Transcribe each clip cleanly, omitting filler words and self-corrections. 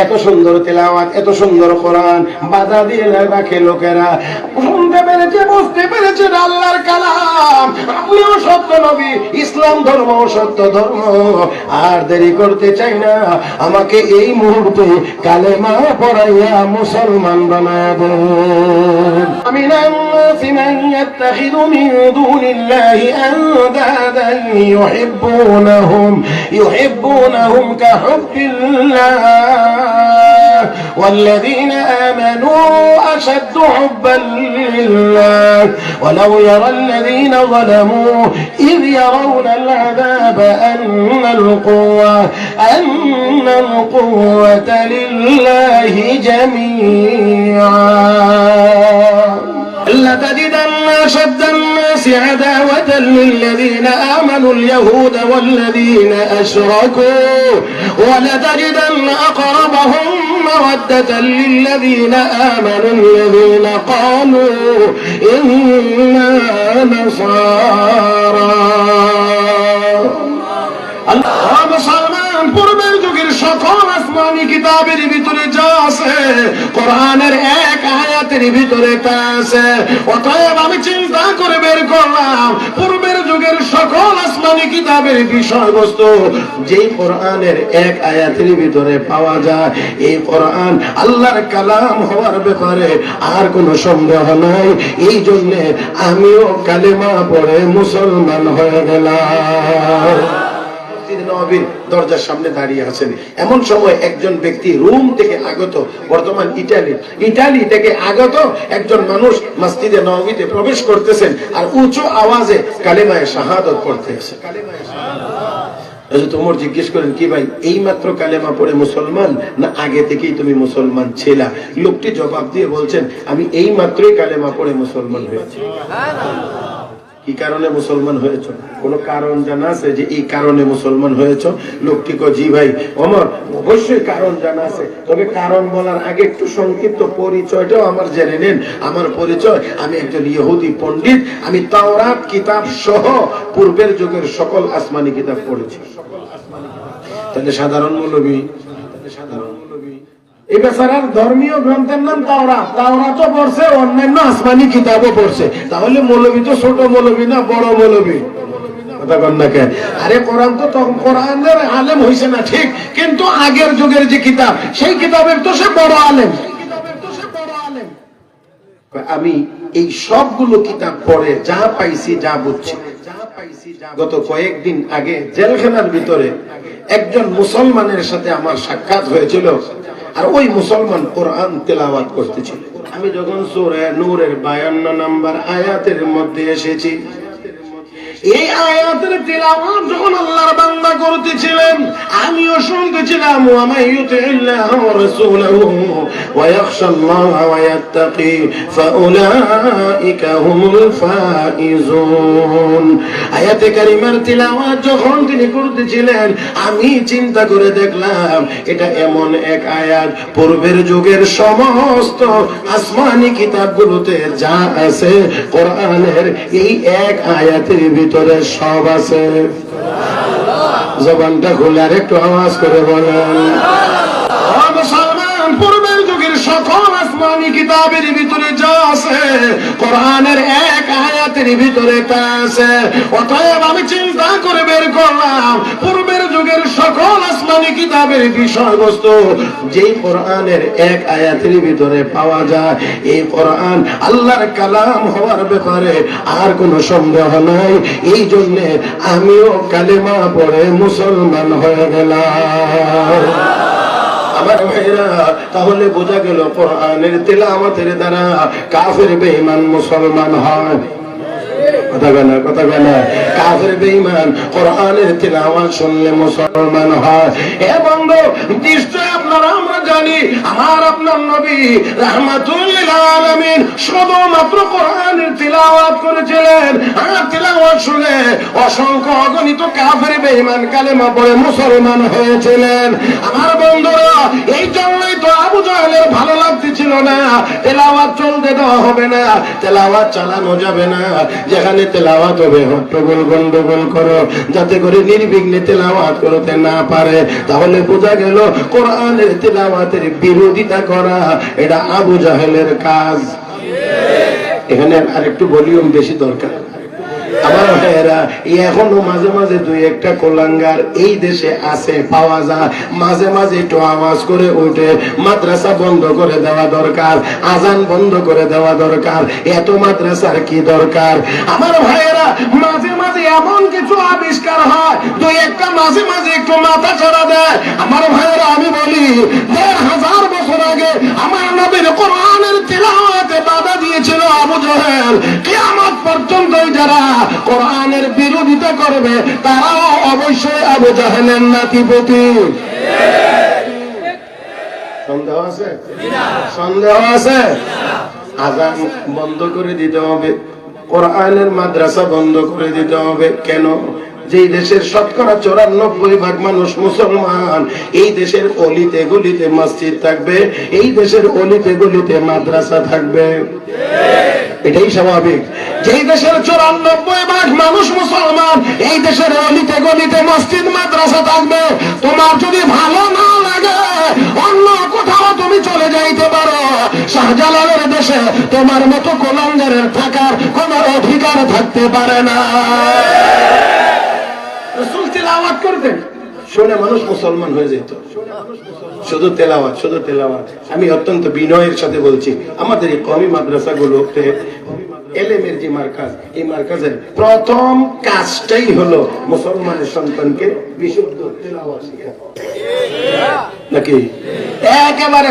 এত সুন্দর তেলাওয়াত, এত সুন্দর কোরআন বাধা দিয়ে রাখে লোকেরা। শুনতে পেরেছে, বুঝতে পেরেছে আল্লাহর কালাম, আপনিও সত্য নবী, ইসলাম ধর্ম সত্য ধর্ম। আর দেরি করতে চাই না, আমাকে এই মুহূর্তে কালেমা পড়াইয়া মুসলমান বানায় দেন। আমিন الناس من يتخذ من دون الله أندادا يحبونهم كحب الله والذين آمنوا أشد حبا لله ولو يرى الذين ظلموا إذ يرون العذاب أن القوة لله جميعا لتجدن أشد الناس عداوة للذين آمنوا اليهود والذين أشركوا ولتجدن أقربهم مودة للذين آمنوا الذين قالوا إنا نصارى মুসলমান পূর্বের যুগের সকল আসমানি কিতাবের ভিতরে যা আছে, কোরআনের এক আয়াতের ভিতরে তা আছে। অতএব আমি চিন্তা করে বের করলাম পূর্বের যুগের সকল আসমানি কিতাবের বিষয়বস্তু যেই কোরআনের এক আয়াতের ভিতরে পাওয়া যায়, এই কোরআন আল্লাহর কালাম হওয়ার ব্যাপারে আর কোনো সন্দেহ নাই। এই জন্য আমিও কালেমা পড়ে মুসলমান হয়ে গেলাম। নবীর দরজার সামনে দাঁড়িয়ে আছেন, এমন সময় একজন ব্যক্তি রোম থেকে আগত, বর্তমান ইটালি থেকে আগত একজন মানুষ মসজিদে নববীতে প্রবেশ করতেছেন আর উঁচু আওয়াজে কালেমায়ে শাহাদাত পড়তেছে। তোমর জিজ্ঞেস করেন, কি ভাই এই মাত্র কালেমা পড়ে মুসলমান না আগে থেকেই তুমি মুসলমান ছিলা? লোকটি জবাব দিয়ে বলছেন, আমি এই মাত্রই কালেমা পড়ে মুসলমান হয়েছি। কি কারণে মুসলমান হয়েছ? কোন কারণ জানা আছে যে এই কারণে মুসলমান হয়েছ? লোকটি কয়, জি ভাই ওমর, অবশ্যই কারণ জানা আছে, তবে কারণ বলার আগে একটু সংক্ষিপ্ত পরিচয়টাও আমার জেনে নেন। আমার পরিচয়, আমি একজন ইহুদি পণ্ডিত, আমি তাওরাত কিতাব সহ পূর্বের যুগের সকল আসমানি কিতাব পড়েছি। তাহলে সাধারণ মৌলবী, এই বেচারার ধর্মীয় গ্রন্থের নাম তাওরাতও পড়ছে, অন্যান্য আসমানি কিতাবও পড়ছে। তাহলে মৌলবী তো ছোট মৌলবী না বড় মৌলবী? কথা কন না কেন? আরে কোরআন তো কোরআনের আলেম হইছে না ঠিক, কিন্তু আগের যুগের যে কিতাব সেই কিতাবের তো সে বড় আলেম। আমি এই সবগুলো কিতাব পড়ে যা পাইছি, যা বুঝছি, গত কয়েকদিন আগে জেলখানার ভিতরে একজন মুসলমানের সাথে আমার সাক্ষাৎ হয়েছিল, আর ওই মুসলমান কোরআন তেলাওয়াত করতেছিল। আমি যখন সূরা নূরের 52 নম্বর আয়াতের মধ্যে এসেছি, এই আয়াতের তেলাওয়াত যখন আল্লাহর বান্দা করতেছিলেন, আমিও শুনতেছিলাম। ওয়া মাইয়ুতিল্লাহ ওয়া রাসূলহু ওয়া ইয়াখশাল্লাহ ওয়া ইয়াত্তাকি ফাউলাইকা হুমুল ফাইজুন। আয়াতে কারিমার তেলাওয়াত যখন তিনি করতেছিলেন, আমি চিন্তা করে দেখলাম এটা এমন এক আয়াত পূর্বের যুগের সমস্ত আসমানি কিতাবগুলোতে যা আছে কোরআনের এই এক আয়াতের ভিতরে সব আছে। জবানটা খুলে আর একটু আওয়াজ করে বলেন, মুসলমান পূর্বের যুগের সকল আসমানি কিতাবের ভিতরে যা আছে কোরআনের এক আয়াতের ভিতরে তা আছে। অতএব আমি চিন্তা করে বের করলাম পূর্বের যুগের সকল আসমানি কিতাবের বিষয়বস্তু যেই কোরআনের এক আয়াতের ভিতরে পাওয়া যায়, এই কোরআন আল্লাহর কালাম হওয়ার ব্যাপারে আর কোনো সন্দেহ নাই। এই জন্য আমিও কালেমা পড়ে মুসলমান হয়ে গেলাম। আমার ভাইরা, তাহলে বোঝা গেল কোরআনের তেলাওয়াতের দ্বারা কাফের বেঈমান মুসলমান হয়। কথা বলে কাফের বেঈমান কোরআনের তেলাওয়াত শুনলে মুসলমান হয়। এ বন্ধু, নিশ্চয় আপনারা আমরা জানি আমার আপনার নবী রাহমাতুল লিল আলামিন শুধুমাত্র কোরআনের তেলাওয়াত করেছিলেন, আর তেলাওয়াত শুনে অসংখ্য অগণিত কাফের বেঈমান কালেমা পড়ে মুসলমান হয়েছিলেন। আমার বন্ধুরা, এই জন্যই তো আবু জাহেলের ভালো লাগতেছিল না, তেলাওয়াত চলতে দেওয়া হবে না, তেলাওয়াত চালানো যাবে না। যেখানে তেলাওয়াত হবে হট্টগোল গন্ডগোল করো, যাতে করে নির্বিঘ্নে তেলাওয়াত করতে না পারে। তাহলে বোঝা গেল কোরআনের তেলাওয়াতের বিরোধিতা করা এটা আবু জাহেলের কাজ। এখানে আরেকটু ভলিউম বেশি দরকার। আমার ভাইয়েরা, এখনো মাঝে মাঝে দুই একটা কোলাঙ্গার এই দেশে আছে, পাওয়া যায়। মাঝে মাঝে একটু আওয়াজ করে উঠে মাদ্রাসা বন্ধ করে দেওয়া দরকার, আজান বন্ধ করে দেওয়া দরকার। এত মাদ্রাসার কি দরকার? আমার ভাইয়েরা, মাঝে মাঝে এমন কিছু আবিষ্কার হয়, দুই একটা মাঝে মাঝে একটু মাথা ছাড়া দেয়। আমার ভাইয়েরা, আমি বলি ১,৫০০ বছর আগে আমার নবীর কোরআনের তিলাওয়াতে বাধা দিয়েছিল আবু জাহেল। কিয়ামত পর্যন্ত যারা কোরআনের বিরোধিতা করবে তারাও অবশ্যই আবু জাহেলের নাতিপতি। সন্দেহ আছে? সন্দেহ আছে? আজান বন্ধ করে দিতে হবে, কোরআনের মাদ্রাসা বন্ধ করে দিতে হবে। কেন? যেই দেশের শতকরা ৯৪% মানুষ মুসলমান, এই দেশের অলিতে গলিতে মসজিদ থাকবে, এই দেশের অলিতে গলিতে মাদ্রাসা থাকবে। এটাই স্বাভাবিক। যেই দেশের ৯৪% মানুষ মুসলমান, এই দেশের অলিতে গলিতে মসজিদ মাদ্রাসা থাকবে। তোমার যদি ভালো না লাগে অন্য কোথাও তুমি চলে যাইতে পারো, শাহজালালের দেশে তোমার মতো কোলাঙ্গারের থাকার কোন অধিকার থাকতে পারে না। রাসূল তিলাওয়াত করতেন, শুনে মানুষ মুসলমান হয়ে যেত। শুধু তেলাওয়াত, শুধু তেলাওয়াত। আমি অত্যন্ত বিনয়ের সাথে বলছি, আমাদের এই কওমি মাদ্রাসাগুলোতে এলেমের যে মার্কাজ, এই মার্কাজের প্রথম কাজটাই হলো মুসলমানের সন্তানকে বিশুদ্ধ তেলাওয়াত শেখানো। নাকি? একেবারে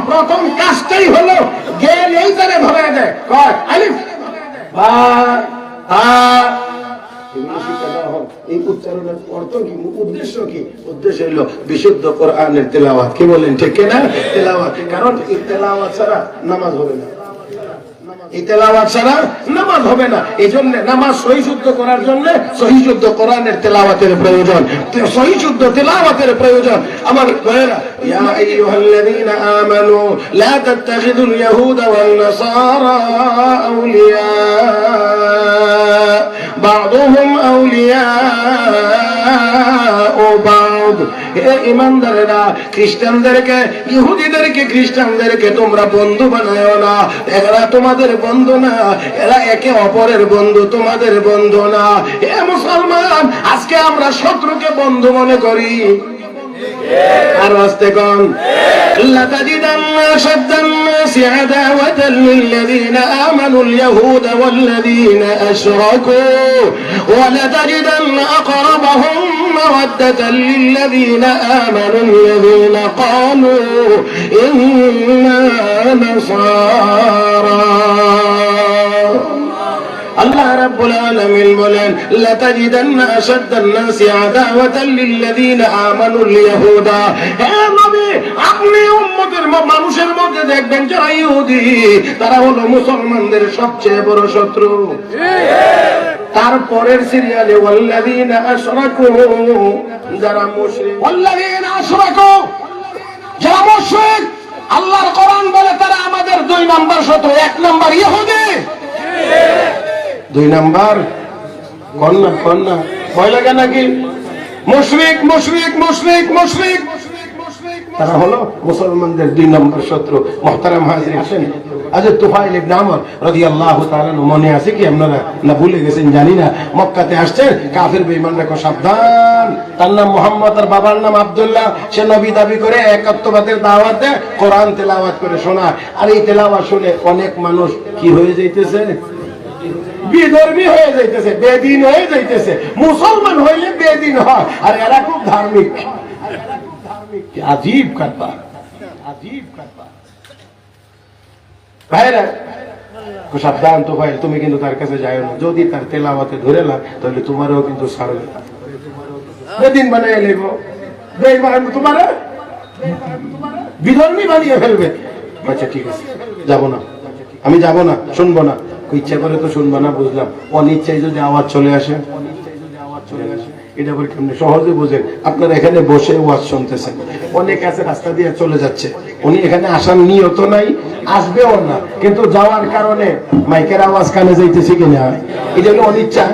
প্রথম কাজটাই হলো গেলেই তারে ধরে দেয়, কয় আলিফ বা তা। এই উচ্চারণের অর্থ কি, উদ্দেশ্য কি? উদ্দেশ্য হলো বিশুদ্ধ কোরআনের তেলাওয়াত। কি বলেন, ঠিক না? তেলাওয়াত। কারণ এই তেলাওয়াত ছাড়া নামাজ হবে না, এই তেলাওয়াত ছাড়া নামাজ হবে না। এই জন্য নামাজ সহিশুদ্ধ করার জন্য সহিশুদ্ধ কোরআনের তেলাওয়াতের প্রয়োজন, সহিশুদ্ধ তেলাওয়াতের প্রয়োজন। আমার ভাইরা, ইয়া আইয়ুহাল্লাযীনা আমানু লা তাত্তাখিযুল ইয়াহুদা ওয়ান নাসারা আউলিয়া বা'দুহুম আউলিয়া ও বা'দ। হে ঈমানদারেরা, খ্রিস্টানদেরকে, ইহুদিদেরকে, খ্রিস্টানদেরকে তোমরা বন্ধু বানায়ো না। এরা তোমাদের বন্ধু না, এরা একে অপরের বন্ধু, তোমাদের বন্ধু না। হে মুসলমান, আজকে আমরা শত্রুকে বন্ধু মনে করি। আর আস্তে কোন লাতাজিদান্না শাদ্দান নাসি আদাওয়াতান লিল্লাযীনা আমানুল ইয়াহুদা ওয়াল্লাযীনা আশরাকু ওয়া লাতাজিদান্না আকরাবাহুম মাওয়াদ্দাতান লিল্লাযীনা আমানুল্লাযীনা ক্বালু ইন্না নাসারা। আল্লাহ রাব্বুল আলামিন বলেন, লাতাজিদান্না আশাদ্দান নাসি আদাওয়াতান লিল্লাযীনা আমানুল ইয়াহুদা। হে নবী, আপনি উম্মতের মানুষের মধ্যে দেখবেন যারা ইহুদি, তারা হলো মুসলমানদের সবচেয়ে বড় শত্রু। তারপরের সিরিয়ালে ওয়াল্লাযীনা আশরাকু, যারা মুশরিক। ওয়াল্লাযীনা আশরাকু, যারা মুশরিক, আল্লাহর কোরআন বলে তারা আমাদের 2 নাম্বার শত্রু। 1 নাম্বার ইহুদি, 2 নাম্বার কন্যা। ভয় লাগে নাকি? মুশরিক, মুশরিক, মুশরিক, মুশরিক, তারা হলো মুসলমানদের 2 নম্বর শত্রু। মুহতারাম হাজির, আসেন। হযরত তুফাইল ইবনে আমর রাদিয়াল্লাহু তাআলা মনে আছে কি আপনারা? না ভুলে গেছেন জানি না। মক্কাতে আসছেন, কাফের বেঈমানরা কো সাবধান, তার নাম মুহাম্মদ, তার বাবার নাম আব্দুল্লাহ। সে নবী দাবি করে একাত্মবাদের দাওয়াত দেয়, কোরআন তেলাওয়াত করে শোনায়। আর এই তেলাওয়াত শুনে অনেক মানুষ কি হয়ে যাইতেছে? বিধর্মী হয়ে যাইতেছে, বেদিন হয়ে যাইতেছে। মুসলমান হইলে বেদিন হয়, আর এরা খুব ধার্মিক। আজীব কথা, আজীব কথা। ভাইরা, সাবধান তো ভাই, তুমি কিন্তু তার কাছে যাও না। যদি তার তেলাওয়াতে ধরে লাগ, তাহলে তোমারও কিন্তু ছাড়বে, বেদিন বানিয়ে নেব, তোমার বিধর্মী বানিয়ে ফেলবে। আচ্ছা ঠিক আছে, যাবো না, আমি যাবো না, শুনবো না। ইচ্ছা করে তো শুনবো না, বুঝলাম। অনিচ্ছায় যদি আওয়াজ চলে আসে, এটা বলে কেমনে সহজে বুঝেন। আপনারা এখানে বসে ওয়াজ শুনতেছেন, অনেক আছে রাস্তা দিয়ে চলে যাচ্ছে, উনি এখানে আসার নিয়ত নাই, আসবেও না, কিন্তু যাওয়ার কারণে মাইকের আওয়াজ কানে যাইতেছে কিনা, এটা হলো অনিচ্ছা।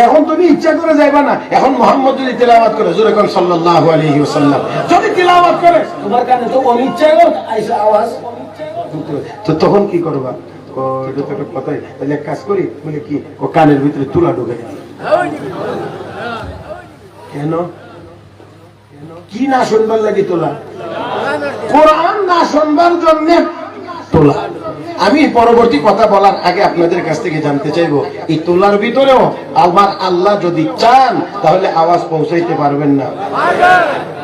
এখন তুমি ইচ্ছা করে যাইবা না। এখন মুহাম্মদ যদি তেলাওয়াত করে জোরে কোন সাল্লাল্লাহু আলাইহি ওয়াসাল্লাম যদি তেলাওয়াত করে তোমার কানে তো অনিচ্ছা আইসা আওয়াজ, তো তখন কি করবা? এটা তো একটা কথাই, তাহলে এক কাজ করি, বলে কি ও কানের ভিতরে তুলা ঢুকে কেন? কি না শুনবার লাগে তোলা? কোরআন না শুনবার জন্য তোলা। আমি পরবর্তী কথা বলার আগে আপনাদের কাছ থেকে জানতে চাইবো, এই তোলার ভিতরেও আমার আল্লাহ যদি চান তাহলে আওয়াজ পৌঁছাইতে পারবেন না?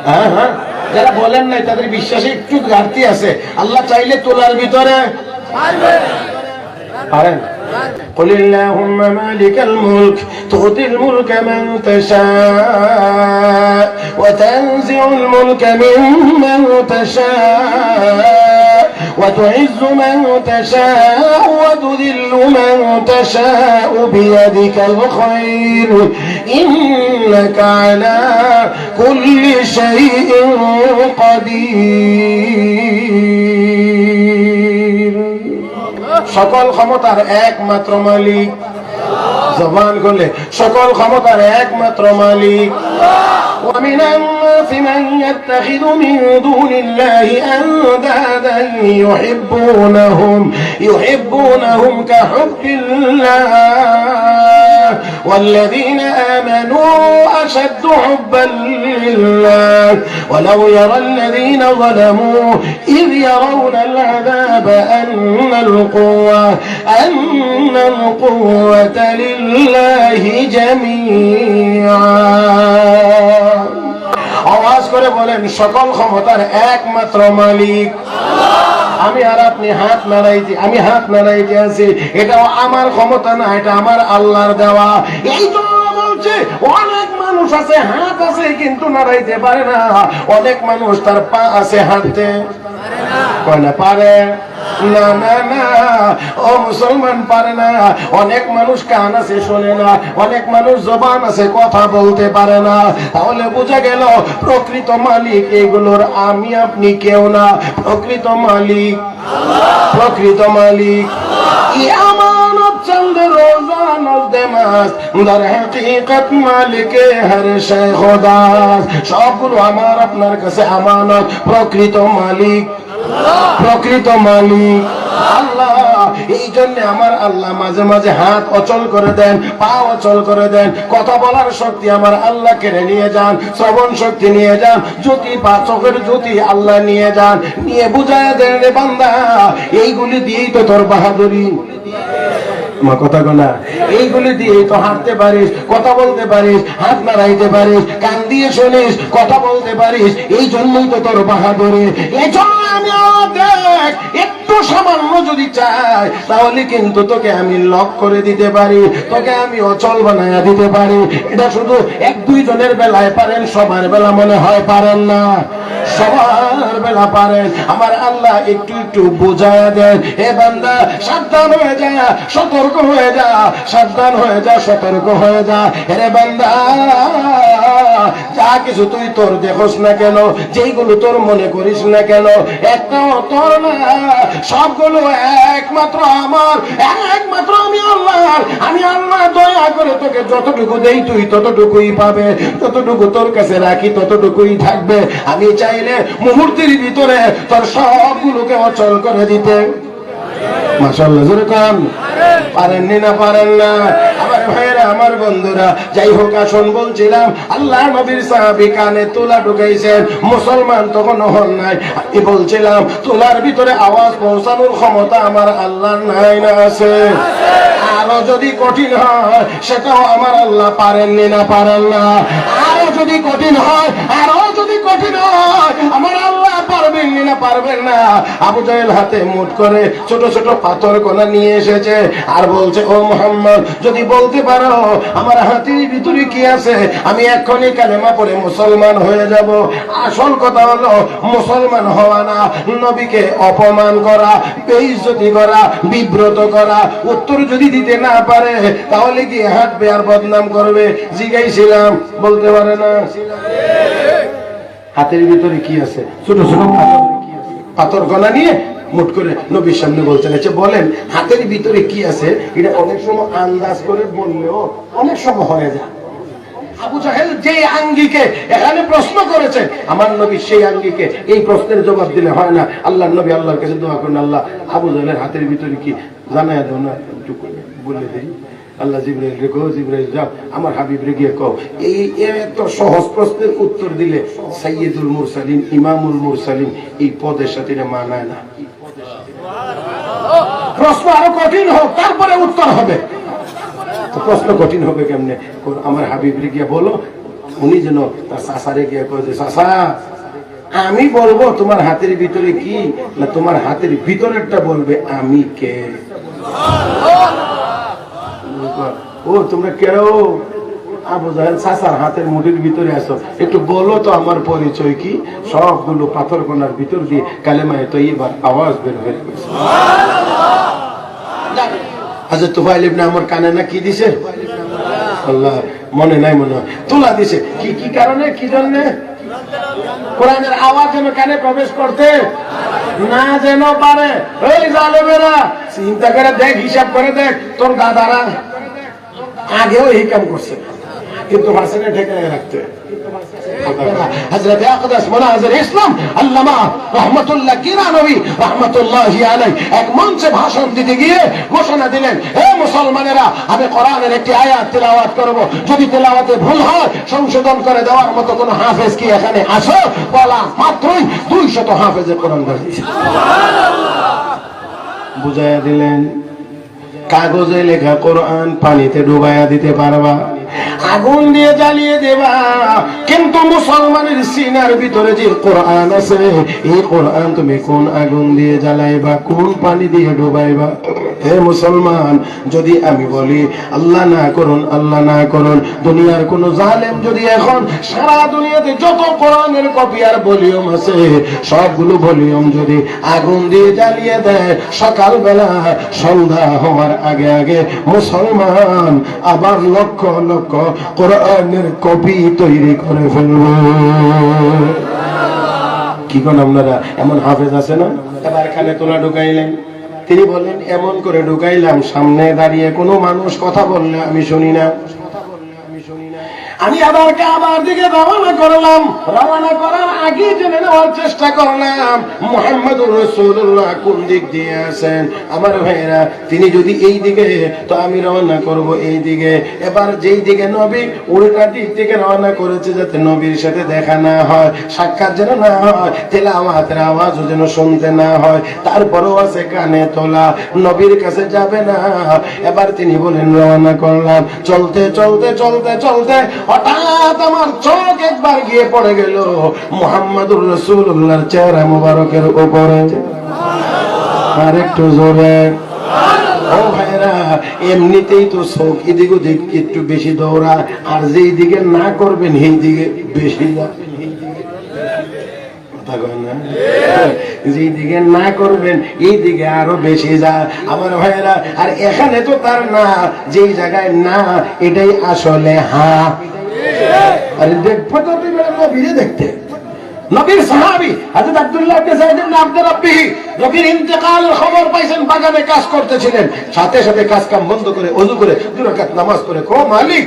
হ্যাঁ হ্যাঁ, যারা বলেন নাই তাদের বিশ্বাসে একটু ঘাটতি আছে। আল্লাহ চাইলে তোলার ভিতরে পারেন। قل اللهم مالك الملك تؤتي الملك من تشاء وتنزع الملك ممن تشاء وتعز من تشاء وتذل من تشاء بيدك الخير إنك على كل شيء قدير। সকল ক্ষমতার একমাত্র মালিক, জবান করলে সকল ক্ষমতার একমাত্র মালিক। ومن الناس من يتخذ من دون الله أندادا يحبونهم كحب الله والذين آمنوا أشد حبا لله ولو يرى الذين ظلموا إذ يرون العذاب أن القوة لله جميعا। আওয়াজ করে বলেন সকল ক্ষমতার একমাত্র মালিক। আমি আর আপনি হাত নাড়াইতে, আমি হাত নাড়াইতে আছি, এটাও আমার ক্ষমতা না, এটা আমার আল্লাহর দেওয়া। এই জন্য বলছে অনেক মানুষ আছে হাত আছে কিন্তু নাড়াইতে পারে না, অনেক মানুষ তার পা আছে হাঁটতে কয় না পারে না, না না ও মুসলমান পারে না। অনেক মানুষ কান আছে শোনে না, অনেক মানুষ জবান আছে কথা বলতে পারে না। তাহলে বোঝা গেল প্রকৃত মালিক এগুলোর আমি আপনি কেউ না, প্রকৃত মালিক প্রকৃত মালিক। আমানত চন্দ রোজা নজদে মাস দর হাকিকত মালিকে হর শে খোদা, সবগুলো আমার আপনার কাছে আমানত। প্রকৃত মালিক প্রকৃত মালিক আল্লাহ। এই জন্য আমার আল্লাহ মাঝে মাঝে হাত অচল করে দেন, পা অচল করে দেন, কথা বলার শক্তি আমার আল্লাহ কেড়ে নিয়ে যান, শ্রবণ শক্তি নিয়ে যান, জ্যোতি পা চোখের জ্যোতি আল্লাহ নিয়ে যান, নিয়ে বুঝায় দেন রে বান্দা এইগুলি দিয়েই তো তোর বাহাদুরি। কথা গোনা এইগুলি দিয়ে তো হাঁটতে পারিস, কথা বলতে পারিস, হাত নাড়াইতে পারিস, কান দিয়ে শুনিস, কথা বলতে পারিস, এই জন্যই তো তোর বাহাদুরি। এই জন্য আমি দেখ একটু সামান্য যদি চাই তাহলে কিন্তু তোকে আমি লক করে দিতে পারি, তোকে আমি অচল বানাইয়া দিতে পারি। এটা শুধু এক দুই জনের বেলায় পারেন, সবার বেলা মনে হয় পারেন না, সবার বেলা পারেন। আমার আল্লাহ একটু একটু বোঝায়া দেন, হে বান্দা সাবধান হয়ে যা, সতর্ক হয়ে যা, সাবধান হয়ে যা, সতর্ক হয়ে যা। হে বান্দা যা কিছু তুই তোর দেখোস না কেন, যেইগুলো তোর মনে করিস না কেন, একটাও তোর না, সবগুলো একমাত্র আমার, একমাত্র আমি আল্লাহ। আমি আল্লাহ দয়া করে তোকে যতটুকু দেই তুই ততটুকুই পাবে, যতটুকু তোর কাছে রাখি ততটুকুই থাকবে। আমি চাইলে মুহূর্তের ভিতরে তোর সবগুলোকে অচল করে দিতে। মাশাআল্লাহ জোরে কান পারেননি না, পারেন না আমার ভাইয়েরা, আমার বন্ধুরা। যাই হোক আসুন, বলছিলাম আল্লাহ নবীর সাহাবী কানে তুলা ঢুকাইছেন, মুসলমান তখন হন নাই। আমি বলছিলাম তুলার ভিতরে আওয়াজ পৌঁছানোর ক্ষমতা আমার আল্লাহর নাই না আছে? আরো যদি কঠিন হয় সেটাও আমার আল্লাহ পারেননি না, পারেন না? আরো যদি কঠিন হয়, আরো যদি কঠিন হয় আমার আল্লাহ পারবেননি না, পারবেন বলেন না, আবু জাহেল হাতে মুঠ করে ছোট ছোট পাথর কণা নিয়ে এসেছে আর বলছে, ও মুহাম্মদ, যদি বলতে পারো আমার হাতের ভিতরে কি আছে, আমি এক্ষুনি কালেমা পড়ে মুসলমান হয়ে যাব। আসল কথা হলো মুসলমান হওয়া না, নবীকে অপমান করা, বেইজ্জতি করা, বিব্রত করা। উত্তর যদি দিতে না পারে তাহলে কি হাঁটবে আর বদনাম করবে। জিজ্ঞাসিলাম, বলতে পারে না। হাতের ভিতরে কি আছে? ছোট ছোট পাথর কণা নিয়ে মুঠ করে নবীর সামনে বলছেন। আচ্ছা বলেন, হাতের ভিতরে কি আছে? এটা অনেক সময় আন্দাজ করে বললেও অনেক সময় হয়ে যায়। আবু জাহেল যে আঙ্গিকে এখানে প্রশ্ন করেছে, আমার নবী সেই আঙ্গিকে এই প্রশ্নের জবাব দিলে হয় না। আল্লাহর নবী আল্লাহর কাছে দোয়া করেন, আল্লাহ আবু জাহেলের হাতের ভিতরে কি জানায় দাও না, একটু বলে দিই। আল্লাহ জিবরাইল রে কও, জিবরাইল যাও আমার হাবিব রে গিয়ে কও। এই এত সহজ প্রশ্নের উত্তর দিলে সাইয়্যিদুল মুরসালিন, ইমামুল মুরসালিন এই পদের সাথে এটা মানায় না। প্রশ্ন আরো কঠিন হোক, তারপরে উত্তর হবে। প্রশ্ন কঠিন হবে কেমনে? আমার হাবিব রে গিয়ে বলো, উনি যেন তার চাচারে গিয়ে কয় যে, চাচা আমি বলবো তোমার হাতের ভিতরে কি, না তোমার হাতের ভিতরেরটা বলবে আমি কে। ও তোমরা কেউ আবু জাহেল চাচার হাতের মুঠির ভিতরে আসো, একটু বলো তো আমার পরিচয় কি। সবগুলো পাথর কোনার ভিতর দিয়ে কালেমায়ে তয়্যিবার আওয়াজ বের হয়ে গেছে। আচ্ছা তুফাইল ইবনে আমর কানে না কি দিছে? আল্লাহ মনে নাই, মনে হয় তুলা দিছে। কি কি কারণে, কি জন্য? কোরআনের আওয়াজ যেন কানে প্রবেশ করতে না যেন পারে। ওই জালেমেরা চিন্তা করে দেখ, হিসাব করে দেখ, তোর দাদারা আগেও এই কাম করছে, কিন্তু ভাষণে ঠেকায় রাখতে। হযরত আকদাস মুনাজির ইসলাম আল্লামা রাহমাতুল্লাহ কিরানবী রাহমাতুল্লাহি আলাইহি এক মঞ্চে ভাষণ দিতে গিয়ে ঘোষণা দিলেন, হে মুসলমানেরা, আমি কোরআনের একটি আয়াত তেলাওয়াত করব, যদি তেলাওয়াতে ভুল হয় সংশোধন করে দেওয়ার মতো কোন হাফেজ কি এখানে আসো? বলা মাত্রই 200 হাফেজে কোরআন পড়েছে। সুবহানাল্লাহ। বুঝাইয়া দিলেন, কাগজে লেখা কোরআন পানিতে ডুবাইয়া দিতে পারবা, আগুন দিয়ে জ্বালিয়ে দেবা, কিন্তু মুসলমানের সিনার ভিতরে যে কোরআন আছে, এই কোরআন তুমি কোন আগুন দিয়ে জ্বালাইবা, কোন পানি দিয়ে ডুবাইবা? হে মুসলমান, যদি আমি বলি আল্লাহ না করুন, আল্লাহ না করুন, দুনিয়ার কোন জালেম যদি এখন সারা দুনিয়াতে যত কোরআনের কপি আর ভলিউম আছে সবগুলো ভলিউম যদি আগুন দিয়ে জ্বালিয়ে দেয়, সকালবেলা সন্ধ্যা হওয়ার আগে আগে মুসলমান আবার লক্ষ লক্ষ কোরআনের কপি তৈরি করে ফেলবে। কি কোন আপনারা এমন হাফেজ আছে না? এবার এখানে তোলা ঢুকাইলেন, তিনি বলেন এমন করে ঢুকাইলাম, সামনে দাঁড়িয়ে কোনো মানুষ কথা বললে আমি শুনি না। আমি আবার কাবার দিকে রওনা করলাম। রওনা করার আগে জেনে নেওয়ার চেষ্টা করলাম মুহাম্মদুর রাসূলুল্লাহ কোন দিক দিয়ে আছেন। আমার ভাইরা, তিনি যদি এই দিকে, তো আমি রওনা করব এই দিকে। এবার যেই দিকে নবী, উল্টা দিক থেকে রওনা করেছে, যাতে নবীর সাথে দেখা না হয়, সাক্ষাৎ যেন না হয়, তেলাওয়াতের আওয়াজও যেন শুনতে না হয়। তারপরেও আছে কানে তোলা, নবীর কাছে যাবে না। এবার তিনি বলেন রওনা করলাম। চলতে চলতে চলতে চলতে হঠাৎ আমার চোখ একবার গিয়ে পড়ে গেল মুহাম্মদুর রাসূলুল্লাহর চেহারা মোবারকের উপরে। আর একটু জোরে। ও ভাইরা, এমনিতেই তো চোখ এদিক ওদিক একটু বেশি দৌড়া, আর যেই দিকে না করবেন সেই দিকে বেশি যায়। যেদিকে না করবেন এই দিকে আরো বেশি যায় আমার ভাইয়েরা। আর এখানে তো তার না, যেই জায়গায় না এটাই আসলে হা। আরে দেখবো তো তুমি নবীরে দেখতে, নবীর সাহাবী হযরত আব্দুল্লাহ ইবনে যায়েদ ইবনে আব্দুর রাব্বিহি নবীর ইন্তেকালের খবর পাইছেন, বাগানে কাজ করতেছিলেন, সাথে সাথে কাজ কাম বন্ধ করে ওযু করে 2 রাকাত নামাজ পড়ে, কো মালিক,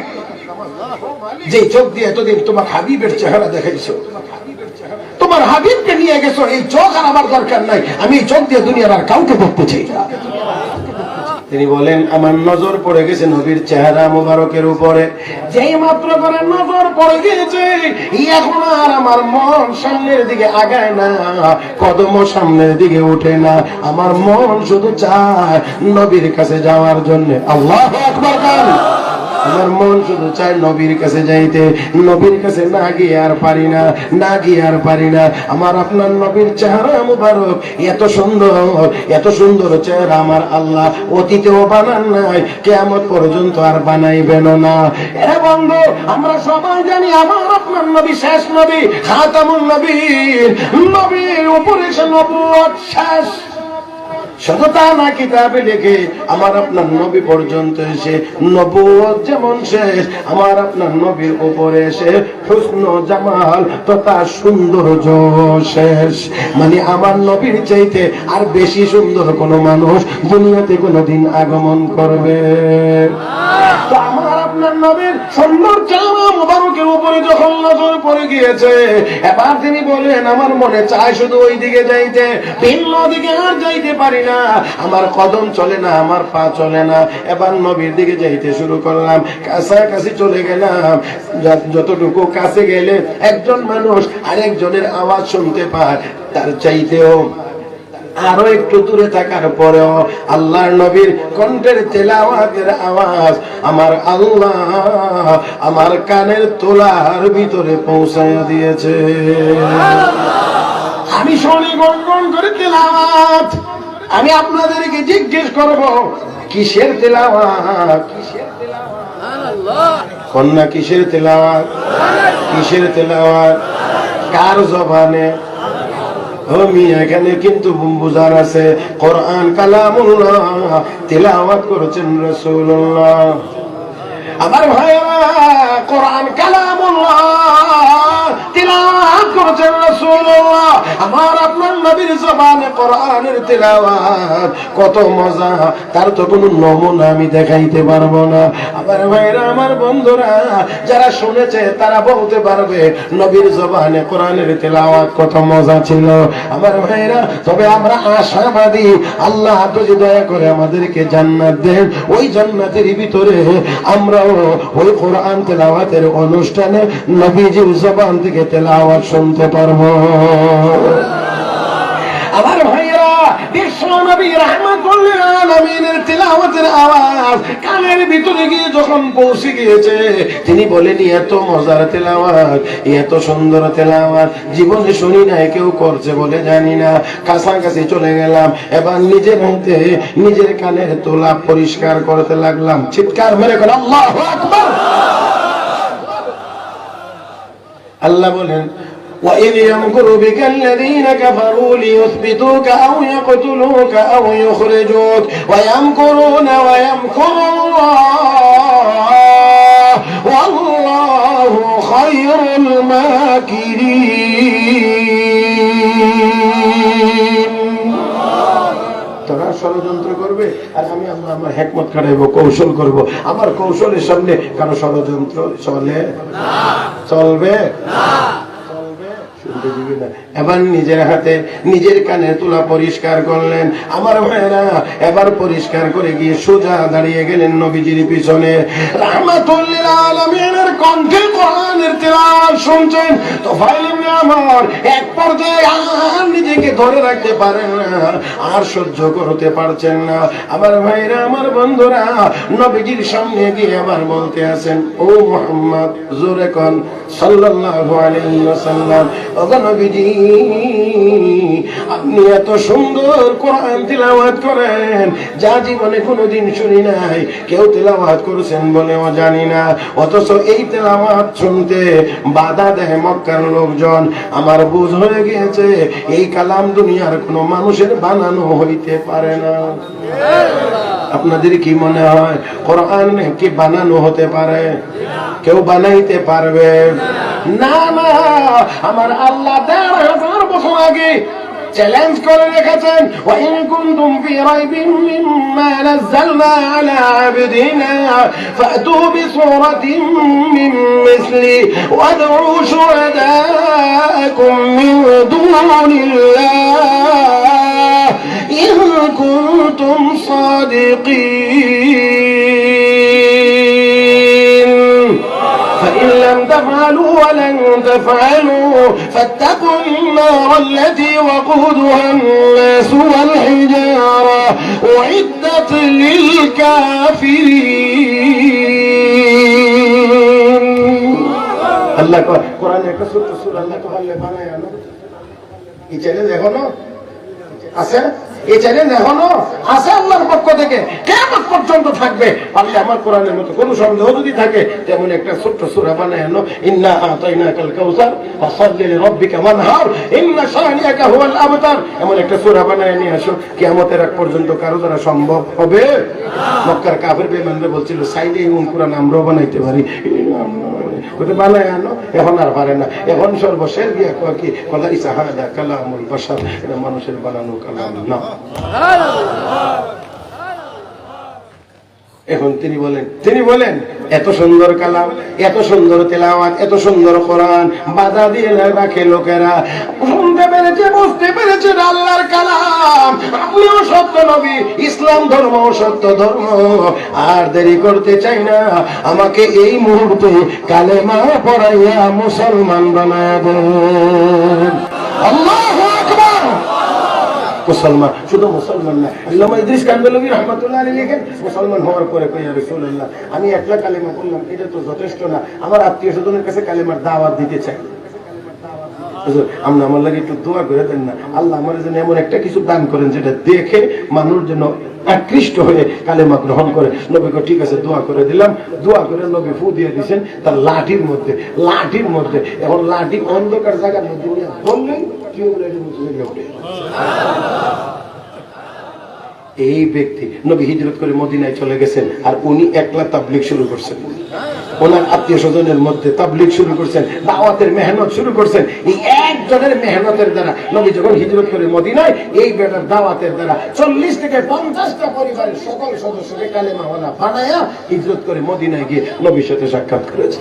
যে চোখ দিয়ে এতদিন তোমার হাবিবের চেহারা দেখাইছো, তোমার হাবিবকে নিয়ে গেছো, এই চোখ আর আমার দরকার নাই, আমি এই চোখ দিয়ে দুনিয়ার আর কাউকে দেখতে চাই না। তিনি বলেন আমার নজর পড়ে গেছে নবীর চেহারা মোবারকের উপরে। যেই মাত্র করে নজর পড়ে গেছে, এখন আর আমার মন সামনের দিকে আগায় না, কদম সামনের দিকে ওঠে না, আমার মন শুধু চায় নবীর কাছে যাওয়ার জন্য। আল্লাহু আকবার। আমার মন শুধু চায় নবীর কাছে যাইতে, নবীর কাছে না গিয়ে আর পারি না, না গিয়ে আর পারি না। আমার আপনার নবীর চেহারা মুবারক এত সুন্দর, এত সুন্দর চেহারা আমার আল্লাহ অতীতেও বানান নাই, কিয়ামত পর্যন্ত আর বানাইবেন না। এ বন্ধু, আমরা সবাই জানি আমার আপনার নবী শেষ নবী, খাতামুন নবীর, নবীর উপরে সে নবুয়ত শেষ। শুধু তা না, কিতাবে লিখে আমার আপনার নবী পর্যন্ত এসে নবুয়ত যেমন শেষ, আমার আপনার নবীর উপরে এসে হুসন জামাল তথা সৌন্দর্য শেষ। মানে আমার নবীর চাইতে আর বেশি সুন্দর কোন মানুষ দুনিয়াতে কোনদিন আগমন করবে? তো আমার আপনার নবীর সুন্দর চেহারা মুবারকের উপরে যখন নজর পড়ে গিয়েছে, এবার তিনি বলেন আমার মনে চায় শুধু ওই দিকে যাইতে, ভিন্ন দিকে আর যাইতে পারি না, আমার কদম চলে না, আমার পা চলে না। এবার নবীর দিকে যাইতে শুরু করলাম, কাছাকাছি চলে গেলাম। যতটুকু কাছে গেলে একজন মানুষ আরেকজনের আওয়াজ শুনতে পায়, তার চাইতেও আরো একটু দূরে থাকার পরেও আল্লাহর নবীর কণ্ঠের তেলাওয়াতের আওয়াজ আমার আল্লাহ আমার কানের তোলার ভিতরে পৌঁছায় দিয়েছে। আমি শুনি গনগন করে তেলাওয়াত। আমি আপনাদেরকে জিজ্ঞেস করব, কিসের তেলাওয়াত? কন্যা কিসের তেলাওয়াত? কিসের তেলাওয়াত? কার জবানে? এখানে কিন্তু বুঝার আছে, কোরআন কালামুল্লাহ, তিলাওয়াত করেছেন রাসূলুল্লাহ। আমার ভাইরা, কোরআন কালামুল্লাহ, তিলাওয়াত করেছেন রাসূলুল্লাহ। আমার আপনার নবীর জবানে কোরআনের তিলাওয়াত কত মজা, তার তো কোনো নমুনা আমি দেখাইতে পারবো না। আমার ভাইরা, আমার বন্ধুরা, যারা শুনেছে তারা বলতে পারবে নবীর জবানে কোরআনের তিলাওয়াত কত মজা ছিল। আমার ভাইরা, তবে আমরা আশাবাদী, আল্লাহ যদি দয়া করে আমাদেরকে জান্নাত দেন, ওই জান্নাতের ভিতরে আমরাও ওই কোরআন তেলাওয়াতের অনুষ্ঠানে নবীজির জবান থেকে তেলাওয়াত শুনতে পারবো। আমার ভাইয়েরা, বিশ্ব নবী রাহমাতুল লিল আলামিনের তিলাওয়াতের আওয়াজ কানের ভিতরে গিয়ে যখন পৌঁছে গিয়েছে, তিনি বলেন এত মজার তেলাওয়াত, এত সুন্দর তেলাওয়াত জীবনে শুনি নাই, কেউ করছে বলে জানি না। কাছাকাছি চলে গেলাম, এবার নিজের হাতে নিজের কানের তোলা পরিষ্কার করতে লাগলাম। চিৎকার মেরে বলেন আল্লাহু আকবার। আল্লাহ বলেন, وَإِذْ يَمْكُرُ بِكَ الَّذِينَ كَفَرُوا لِيُثْبِتُوكَ أَوْ يَقْتُلُوكَ أَوْ يُخْرِجُوكَ وَيَمْكُرُونَ وَيَمْكُرُ اللَّهُ وَاللَّهُ خَيْرُ الْمَاكِرِينَ। তোরা ষড়যন্ত্র করবে আর আমি আল্লাহ আমার হিকমত খাটাইবো, কৌশল করব। আমার কৌশলের সামনে কারো ষড়যন্ত্র চলে না, চলবে না। এবার নিজের হাতে নিজের কানে তুলা পরিষ্কার করলেন। আমার ভাইরা, এবার পরিষ্কার করে গিয়ে সোজা দাঁড়িয়ে গেলেন নবীজির পিছনে। রাহমাতুল লিল আলামিনের কণ্ঠে কোরআনের তিলাওয়াত শুনছেন। তোফাইল ইবনে আমর এক পর্যায়ে আর নিজেকে ধরে রাখতে পারেন না, আর সহ্য করতে পারছেন না। আমার ভাইরা, আমার বন্ধুরা, নবীজির সামনে গিয়ে আবার বলতে আছেন, ও মুহাম্মদ, জোরে কোন সাল্লাল্লাহু আলাইহি ওয়াসাল্লাম, ওগো নবীজি, আপনি এত সুন্দর কোরআন তিলাওয়াত করেন, যা জীবনে কোনোদিন শুনি নাই। কেউ তিলাওয়াত করেছেন বলেও জানি না, অথচ এই তিলাওয়াত শুনতে বাধা দেয় মক্কার লোকজন। আমার বুঝ হয়ে গিয়েছে এই কালাম দুনিয়ার কোনো মানুষের বানানো হইতে পারে না। আপনাদের কি মনে হয় কোরআন কি বানানো হতে পারে? কেউ বানাইতে পারবে না? না, আমার আল্লাহ ১,৫০০ বছর আগে চ্যালেঞ্জ করে রেখেছেন, ওয়াইন কুনতুম ফি রাইবিন মিম্মা নাযালনা আলা আবদিনা ফাতু বিসূরাতিন মিন মিসলি ওয়াদউ শুহাদাকুম মিন দুনিল্লাহ ইন কুনতুম সাদিকিন। فإن لم تفعلوا ولن تفعلوا فاتقوا النار التي وقودها الناس والحجارة أعدت للكافرين. আল্লাহ কোরআনে একটা ছোট্ট সূরা আল্লাহ তো পারলে বানায় আনো। এই চ্যালেঞ্জ এখনো আছে, এই চ্যালেঞ্জ এখনো আছে আল্লাহর পক্ষ থেকে, কিয়ামত পর্যন্ত থাকবে। আল্লাহ আমার কোরআনের মতো কোনো সন্দেহ যদি থাকে তেমন একটা ছোট্ট সূরা বানায় আনো। ইন্না আতাইনাকাল কাউসার ফাসাল্লি লিরাব্বিকা ওয়ানহার ইন্না শানিয়াকা হুয়াল আবতার, এমন একটা সূরা বানায় নিয়ে আসো। কিয়ামতের আগ পর্যন্ত কারো দ্বারা সম্ভব হবে? মক্কার কাফের বেঈমানরা বলছিল চাইলে এমন কোরআন আমরাও বানাইতে পারি, বানায় আনো। এখন আর পারে না, এখন সর্বশেষ গিয়া কি কথা ইসাহাদা কালামুল বাশার, এটা মানুষের বানানো কালাম না। এখন তিনি বলেন এত সুন্দর কালাম, এত সুন্দর তেলাওয়াত, এত সুন্দর কোরআন বাধা দিয়ে রাখে লোকেরা। শুনতে পেরেছে, বুঝতে পেরেছে আল্লাহর কালাম, আপনিও সত্য নবী, ইসলাম ধর্ম সত্য ধর্ম। আর দেরি করতে চাই না, আমাকে এই মুহূর্তে কালেমা পড়াইয়া মুসলমান বানায় দেন। আল্লাহু আকবার। মুসলমান, শুধু মুসলমান না, আল্লামা ইদ্রিস কান্দলভী রাহমাতুল্লাহ আলাইহি লিখেন মুসলমান হওয়ার পরে কইয়া রাসূলুল্লাহ আমি একলা কালেমা পড়লাম এটা তো যথেষ্ট না, আমার আত্মীয় স্বজনের কাছে কালেমার দাওয়াত দিতে চাই। আপনি আমার লাগে একটু দোয়া করে দেন না, আল্লাহ আমার জন্য এমন একটা কিছু দান করেন যেটা দেখে মানুষ যেন আকৃষ্ট হয়ে কালেমা গ্রহণ করে। নবীকে ঠিক আছে দোয়া করে দিলাম, দোয়া করে নবী ফু দিয়ে দিয়েছেন তার লাঠির মধ্যে। এখন লাঠি অন্ধকার জায়গার মধ্যে বললেন এই ব্যক্তি নবী হিজরত করে মদিনায় চলে গেছেন, আর উনি একলা তাবলীগ শুরু করছেন। ওনার আত্মীয় স্বজনের মধ্যে তাবলীগ শুরু করছেন, দাওয়াতের মেহনত শুরু করছেন। এই একজনের মেহনতের দ্বারা নবী যখন হিজরত করে মদিনায়, এই বেটার দাওয়াতের দ্বারা 40 থেকে 50টা পরিবারের সকল সদস্যকে কালেমাওয়ালা বানায়া হিজরত করে মদিনায় গিয়ে নবীর সাথে সাক্ষাৎ করেছে।